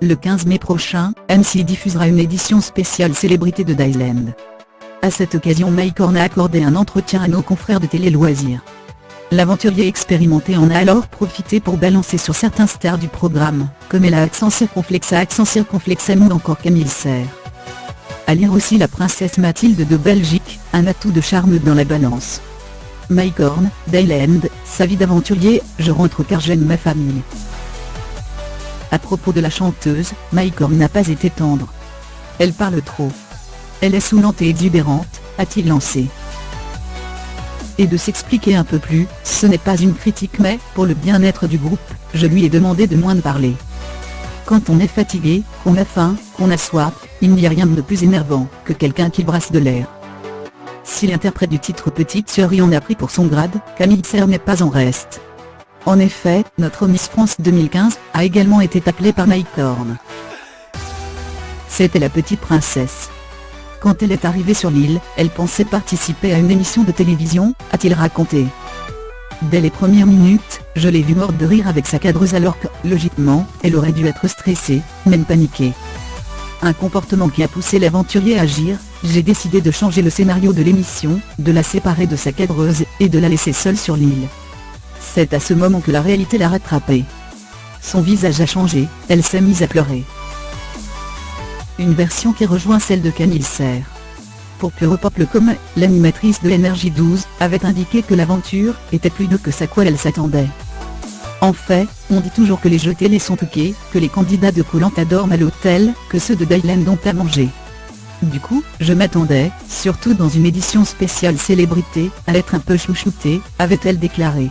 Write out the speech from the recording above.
le 15 mai prochain, M6 diffusera une édition spéciale célébrité de Dailyland. À cette occasion, Mike Horn a accordé un entretien à nos confrères de Télé Loisirs. L'aventurier expérimenté en a alors profité pour balancer sur certains stars du programme, comme Ella accent circonflexe M ou encore Camille Serre. À lire aussi la princesse Mathilde de Belgique, un atout de charme dans la balance. Mike Horn, Dailyland, sa vie d'aventurier, je rentre car j'aime ma famille. À propos de la chanteuse, Mike Horn n'a pas été tendre. Elle parle trop. Elle est saoulante et exubérante, a-t-il lancé. Et de s'expliquer un peu plus, ce n'est pas une critique mais, pour le bien-être du groupe, je lui ai demandé de moins de parler. Quand on est fatigué, qu'on a faim, qu'on a soif, il n'y a rien de plus énervant que quelqu'un qui brasse de l'air. Si l'interprète du titre Petite Sœur y en a pris pour son grade, Camille Serre n'est pas en reste. En effet, notre Miss France 2015 a également été appelée par Mike Horn. C'était la petite princesse. Quand elle est arrivée sur l'île, elle pensait participer à une émission de télévision, a-t-il raconté. Dès les premières minutes, je l'ai vue morte de rire avec sa cadreuse alors que, logiquement, elle aurait dû être stressée, même paniquée. Un comportement qui a poussé l'aventurier à agir, j'ai décidé de changer le scénario de l'émission, de la séparer de sa cadreuse, et de la laisser seule sur l'île. C'est à ce moment que la réalité l'a rattrapée. Son visage a changé, elle s'est mise à pleurer. Une version qui rejoint celle de Camille Serre. Pour Europop.com, l'animatrice de Énergie 12 avait indiqué que l'aventure était plus de que ce à quoi elle s'attendait. En fait, on dit toujours que les jeux télé sont ok, que les candidats de Koh-Lanta dorment à l'hôtel, que ceux de Dailyland ont à manger. Du coup, je m'attendais, surtout dans une édition spéciale célébrité, à être un peu chouchoutée, avait-elle déclaré.